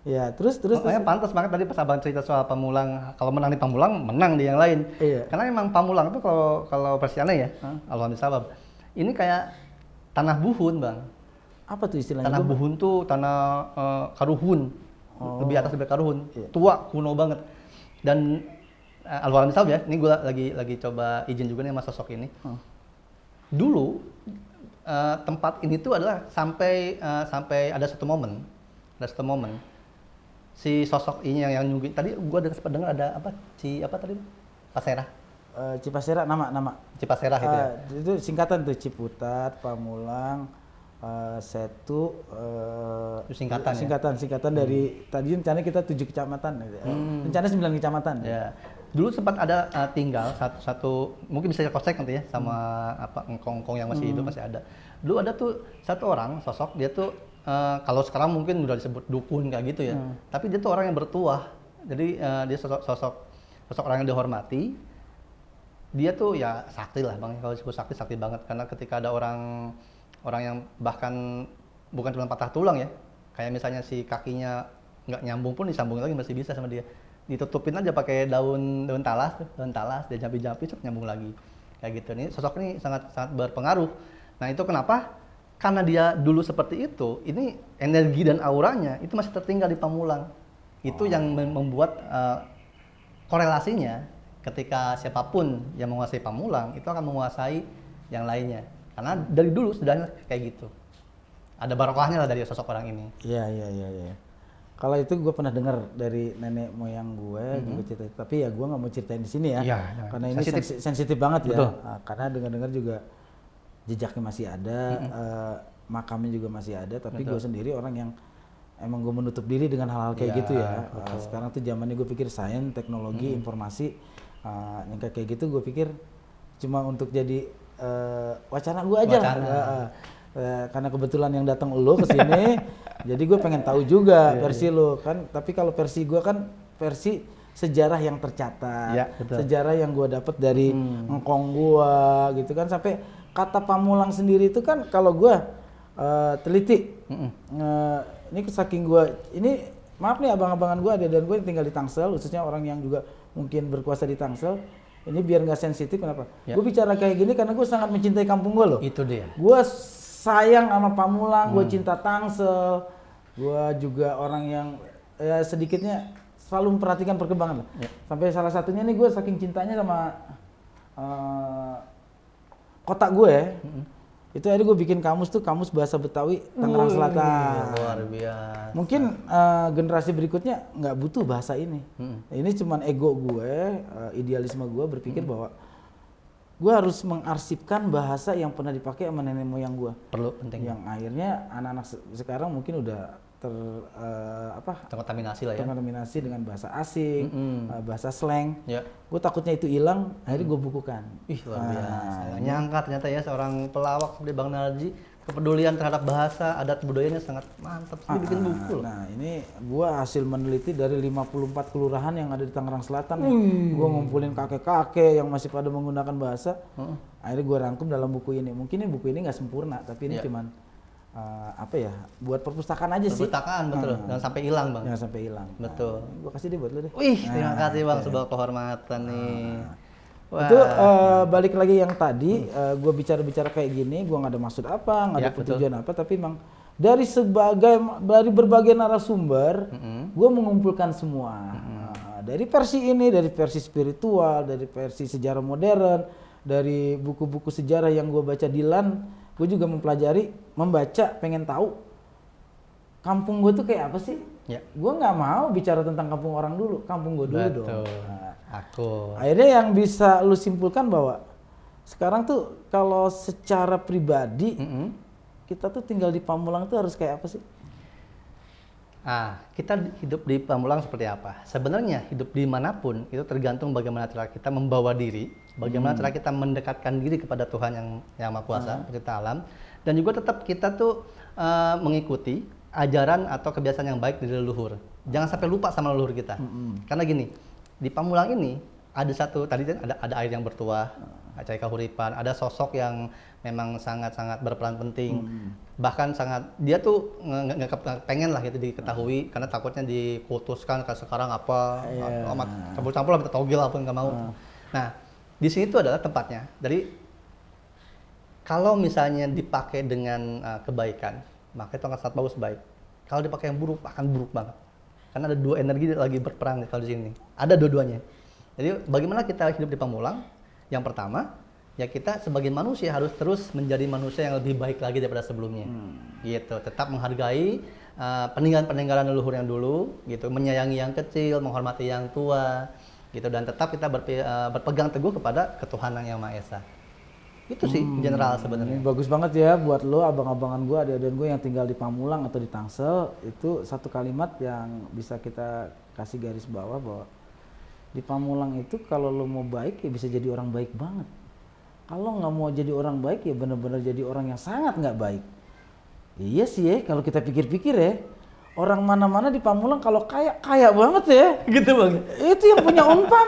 Ya, terus. Makanya pantas banget tadi pas abang cerita soal Pamulang, kalau menang di Pamulang, menang di yang lain. Karena emang Pamulang itu kalau versi aneh ya, alhamdulillah ini kayak tanah buhun bang. Apa tuh istilahnya? Tanah buhun tuh tanah karuhun, lebih atas dari karuhun, tua, kuno banget. Dan Alwaran misal ya, ini gue lagi coba izin juga nih sama sosok ini. Dulu tempat ini tuh adalah sampai ada satu momen si sosok ini yang nyungguin tadi gue sempat dengar ada apa tadi Pasera. Cipasera nama. Cipasera gitu ya. Itu singkatan tuh Ciputat, Pamulang, Setu, singkatan dari tadi rencananya kita 7 kecamatan, rencana 9 kecamatan. Ya. Dulu sempat ada tinggal satu mungkin bisa kosek nanti ya sama engkong yang masih hidup masih ada. Dulu ada tuh satu orang sosok dia tuh kalau sekarang mungkin udah disebut dukun kayak gitu ya. Tapi dia tuh orang yang bertuah. Jadi dia sosok orang yang dihormati. Dia tuh ya sakti lah bang, kalau disebut sakti banget karena ketika ada orang yang bahkan bukan cuma patah tulang ya, kayak misalnya si kakinya nggak nyambung pun disambung lagi masih bisa sama dia. Ditutupin aja pakai daun talas, dia jampi-jampi nyambung lagi. Kayak gitu. Nih sosok ini sangat berpengaruh. Nah, itu kenapa? Karena dia dulu seperti itu, ini energi dan auranya itu masih tertinggal di Pamulang. Itu yang membuat korelasinya ketika siapapun yang menguasai Pamulang itu akan menguasai yang lainnya. Karena dari dulu sudah kayak gitu. Ada barokahnya lah dari sosok orang ini. Iya. Kalau itu gue pernah dengar dari nenek moyang gue juga cerita, tapi ya gue nggak mau ceritain di sini ya, karena ini sensitif banget ya. Karena dengar-dengar juga jejaknya masih ada, makamnya juga masih ada, tapi gue sendiri orang yang emang gue menutup diri dengan hal-hal kayak gitu ya. Sekarang tuh zamannya gue pikir sains, teknologi, informasi, yang kayak gitu gue pikir cuma untuk jadi wacana gue aja. Karena kebetulan yang datang lo ke sini, jadi gue pengen tahu juga versi lo kan. Tapi kalau versi gue kan versi sejarah yang tercatat, sejarah yang gue dapat dari engkong gue gitu kan. Sampai kata Pamulang sendiri itu kan kalau gue teliti, ini saking gue ini maaf nih abang-abangan gue ada dan gue yang tinggal di Tangsel, khususnya orang yang juga mungkin berkuasa di Tangsel. Ini biar nggak sensitif kenapa? Gue bicara kayak gini karena gue sangat mencintai kampung gue loh. Itu dia. Gue sayang sama Pamulang, gue cinta Tangsel, gue juga orang yang ya sedikitnya selalu memperhatikan perkembangan lah. Sampai salah satunya nih gue saking cintanya sama kota gue ya. Itu akhirnya gue bikin kamus tuh, kamus bahasa Betawi Tangerang Selatan. Luar biasa. Mungkin generasi berikutnya nggak butuh bahasa ini. Ini cuman ego gue, idealisme gue berpikir bahwa gue harus mengarsipkan bahasa yang pernah dipakai sama nenek moyang gue. Perlu, penting. Yang akhirnya anak-anak sekarang mungkin udah terkontaminasi lah ya. Terkontaminasi dengan bahasa asing, bahasa slang. Gue takutnya itu hilang, akhirnya gue bukukan. Ih, luar biasa. Nggak nyangka ternyata ya seorang pelawak seperti Bang Narji kepedulian terhadap bahasa, adat budayanya sangat mantap. Dia bikin buku loh. Nah, ini gua hasil meneliti dari 54 kelurahan yang ada di Tangerang Selatan nih. Gua ngumpulin kakek-kakek yang masih pada menggunakan bahasa. Akhirnya gua rangkum dalam buku ini. Mungkin ini buku ini nggak sempurna, tapi ini cuman apa ya? Buat perpustakaan aja sih. Perpustakaan betul. Jangan sampai hilang, Bang. Jangan sampai hilang. Betul. Gua kasih deh buat lu deh. Wih, terima kasih Bang, sebuah kehormatan nih. Wah. Itu balik lagi yang tadi gue bicara kayak gini, gue nggak ada maksud apa, nggak ada tujuan apa, tapi emang dari berbagai narasumber, gue mengumpulkan semua. Dari versi ini, dari versi spiritual, dari versi sejarah modern, dari buku-buku sejarah yang gue baca di LAN, gue juga mempelajari, membaca, pengen tahu kampung gue tuh kayak apa sih. Ya. Gue nggak mau bicara tentang kampung orang dulu, kampung gue dulu dong. Aku. Akhirnya yang bisa lu simpulkan bahwa sekarang tuh kalau secara pribadi kita tuh tinggal di Pamulang tuh harus kayak apa sih? Kita hidup di Pamulang seperti apa? Sebenarnya hidup dimanapun itu tergantung bagaimana cara kita membawa diri, bagaimana cara kita mendekatkan diri kepada Tuhan yang Maha Kuasa, pencipta alam, dan juga tetap kita tuh mengikuti ajaran atau kebiasaan yang baik dari leluhur. Jangan sampai lupa sama leluhur kita. Karena gini, di Pamulang ini ada satu tadi kan ada air yang bertuah, Cai Kahuripan, ada sosok yang memang sangat-sangat berperan penting. Bahkan dia tuh nggak pengen lah gitu diketahui karena takutnya dikultuskan kayak sekarang apa campur-campur lah, togel apa nggak mau. Nah, di sini tuh adalah tempatnya. Jadi kalau misalnya dipakai dengan kebaikan, maka itu akan sangat bagus baik. Kalau dipakai yang buruk akan buruk banget. Karena ada dua energi lagi berperang kalau di sini. Ada dua-duanya. Jadi bagaimana kita hidup di Pamulang? Yang pertama, ya kita sebagai manusia harus terus menjadi manusia yang lebih baik lagi daripada sebelumnya. Gitu. Tetap menghargai peninggalan-peninggalan leluhur yang dulu, gitu. Menyayangi yang kecil, menghormati yang tua, gitu. Dan tetap kita berpegang teguh kepada ketuhanan yang Maha Esa. Itu sih general sebenarnya. Bagus banget ya buat lo abang-abangan gue, adik-adik gue yang tinggal di Pamulang atau di Tangsel. Itu satu kalimat yang bisa kita kasih garis bawah bahwa di Pamulang itu kalau lo mau baik ya bisa jadi orang baik banget. Kalau nggak mau jadi orang baik ya benar-benar jadi orang yang sangat nggak baik. Iya sih ya, kalau kita pikir-pikir ya, orang mana-mana di Pamulang kalau kaya banget ya. Gitu Bang. Itu yang punya Unpam.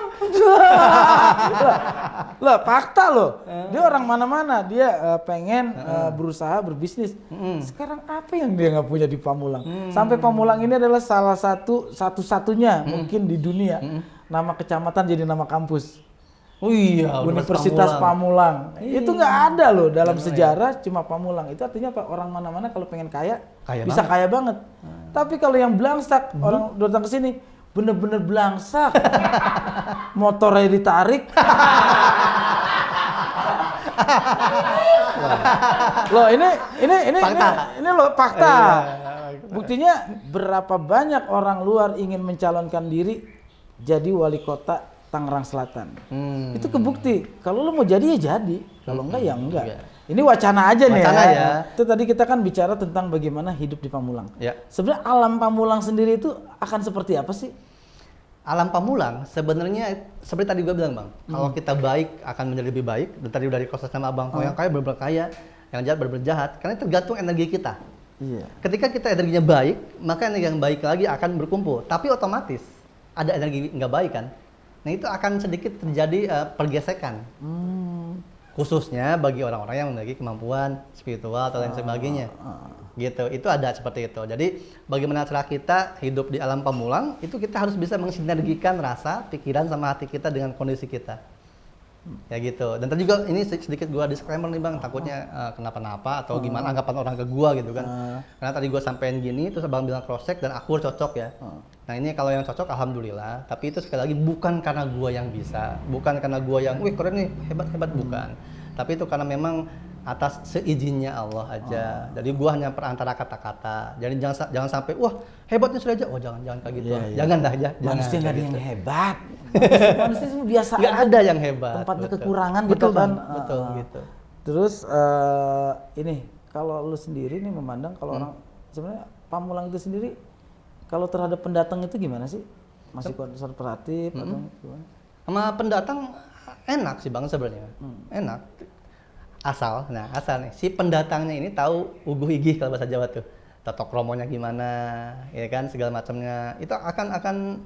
Lah fakta loh. Dia orang mana-mana, dia pengen berusaha berbisnis. Sekarang apa yang dia nggak punya di Pamulang? Sampai Pamulang ini adalah salah satu-satunya mungkin di dunia nama kecamatan jadi nama kampus. Oh iya, Universitas Pamulang. Itu nggak ada loh dalam sejarah, cuma Pamulang. Itu artinya apa? Orang mana-mana kalau pengen kaya bisa kaya banget. Tapi kalau yang belangsak, orang datang ke sini bener-bener belangsak. Motornya ditarik. Loh ini fakta. Ini loh fakta. Buktinya berapa banyak orang luar ingin mencalonkan diri jadi wali kota Tangerang Selatan. Itu kebukti. Kalau lo mau jadi ya jadi, kalau enggak ya enggak. Ini wacana aja nih ya. Itu tadi kita kan bicara tentang bagaimana hidup di Pamulang. Ya. Sebenarnya alam Pamulang sendiri itu akan seperti apa sih? Alam Pamulang sebenarnya seperti tadi gue bilang Bang, kalau kita baik akan menjadi lebih baik. Dan tadi udah dikosas sama Abang, kalau yang kaya benar-benar kaya, yang jahat benar-benar jahat. Karena tergantung energi kita. Iya. Ketika kita energinya baik, maka energi yang baik lagi akan berkumpul. Tapi otomatis ada energi nggak baik kan? Nah itu akan sedikit terjadi pergesekan. Khususnya bagi orang-orang yang memiliki kemampuan spiritual atau lain sebagainya. Gitu, itu ada seperti itu. Jadi bagaimana cara kita hidup di alam Pamulang, itu kita harus bisa mensinergikan rasa, pikiran sama hati kita dengan kondisi kita. Ya gitu. Dan tadi juga ini sedikit gua disclaimer nih Bang, takutnya kenapa-napa atau gimana anggapan orang ke gua gitu kan. Karena tadi gua sampein gini, terus Abang bilang cross check dan aku cocok ya. Nah ini kalau yang cocok alhamdulillah, tapi itu sekali lagi bukan karena gua yang bisa, bukan karena gua yang wih keren nih, hebat-hebat bukan. Tapi itu karena memang atas seizinnya Allah aja. Jadi gua hanya perantara kata-kata. Jadi jangan sampai wah hebatnya Sureja. Oh jangan kayak gitu. Jangan dah ya. Manusia nggak ada yang hebat. Manusia semua biasa nggak aja. ada yang hebat. Tempatnya kekurangan betul, gitu kan. Betul gitu. Terus ini kalau lu sendiri nih memandang kalau orang sebenarnya Pamulang itu sendiri kalau terhadap pendatang itu gimana sih? Masih konservatif atau gimana? Sama pendatang enak sih Bang sebenarnya. Enak. asal nih si pendatangnya ini tahu uguh igih kalau bahasa Jawa tuh. Tato kromonya gimana, ya kan segala macamnya. Itu akan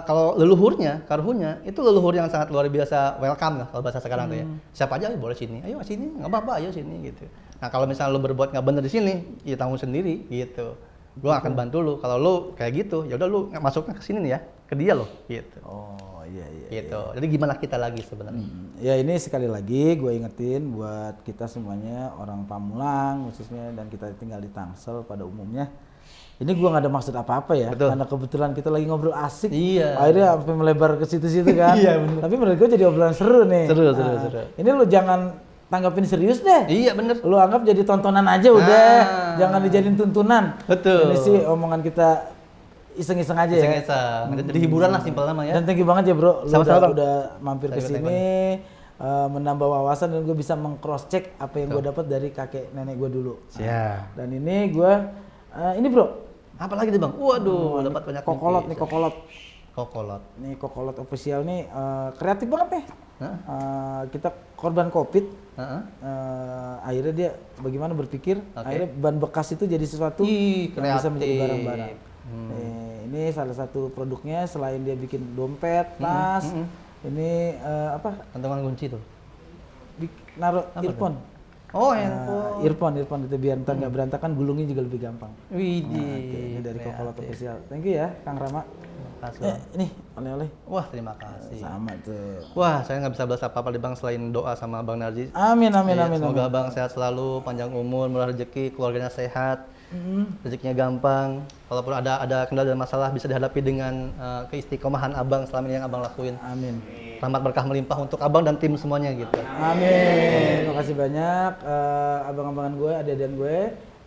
kalau leluhurnya, karhunya itu leluhur yang sangat luar biasa welcome lah kalau bahasa sekarang tuh ya. Siapa aja boleh sini, ayo sini, nggak apa-apa, ayo sini gitu. Nah kalau misalnya lo berbuat nggak bener di sini, ya tanggung sendiri gitu. Gue akan bantu lo. Kalau lo kayak gitu, ya udah lo masuknya ke sini nih ya, ke dia lo gitu. Oh iya. Gitu. Jadi gimana kita lagi sebenarnya? Ya ini sekali lagi gue ingetin buat kita semuanya orang Pamulang khususnya dan kita tinggal di Tangsel pada umumnya. Ini gue nggak ada maksud apa-apa ya, Betul. karena kebetulan kita lagi ngobrol asik. Iya. Akhirnya sampai melebar ke situ-situ kan. Iya, bener. Tapi menurut gue jadi obrolan seru nih. Seru. Ini lu jangan tanggapin serius deh. Iya bener. Lu anggap jadi tontonan aja udah, jangan dijadiin tuntunan. Betul. Ini sih omongan kita iseng-iseng aja ya. Iseng-iseng. Jadi hiburan lah simpel nama ya. Dan thank you banget ya bro, lu Sama-sama, Bang. udah mampir ke Thank you, sini, menambah wawasan dan gue bisa meng-cross check apa yang gue dapat dari kakek nenek gue dulu. Siap. Dan ini gue, ini bro, Apa lagi nih bang? Waduh, dapat banyak kokolot mimpi. nih kokolot. Kokolot. Nih kokolot official nih kreatif banget nih. Hah? Kita korban covid, Heeh. akhirnya dia bagaimana berpikir, Oke. akhirnya ban bekas itu jadi sesuatu Ih, yang bisa menjadi kreatif. barang-barang. Ini salah satu produknya selain dia bikin dompet, tas, ini apa? Kantongan kunci tuh. Naruh earphone. Oh, handphone. Earphone itu biar ntar nggak berantakan, gulungnya juga lebih gampang. Widih. Ini dari kreatif. Kokolot official. Thank you ya, Kang Rama. Makasih, Bang. Ini oleh-oleh. Wah, terima kasih. Sama tuh. Wah, saya nggak bisa balas apa-apa nih bang selain doa sama Bang Narji. Amin. Iya, semoga abang sehat selalu, panjang umur, murah rezeki, keluarganya sehat, rezekinya gampang. Kalaupun ada kendala dan masalah bisa dihadapi dengan keistiqomahan abang selama ini yang abang lakuin. Amin. Rahmat berkah melimpah untuk abang dan tim semuanya gitu. Amin. Terima kasih banyak abang-abangan gue, adik-adikan gue.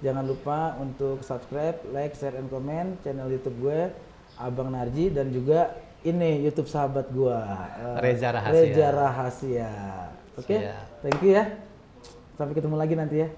Jangan lupa untuk subscribe, like, share, and comment channel YouTube gue Abang Narji dan juga ini YouTube sahabat gue Reza Rahasia. Reza Rahasia. Oke, Siap. thank you ya. Sampai ketemu lagi nanti ya.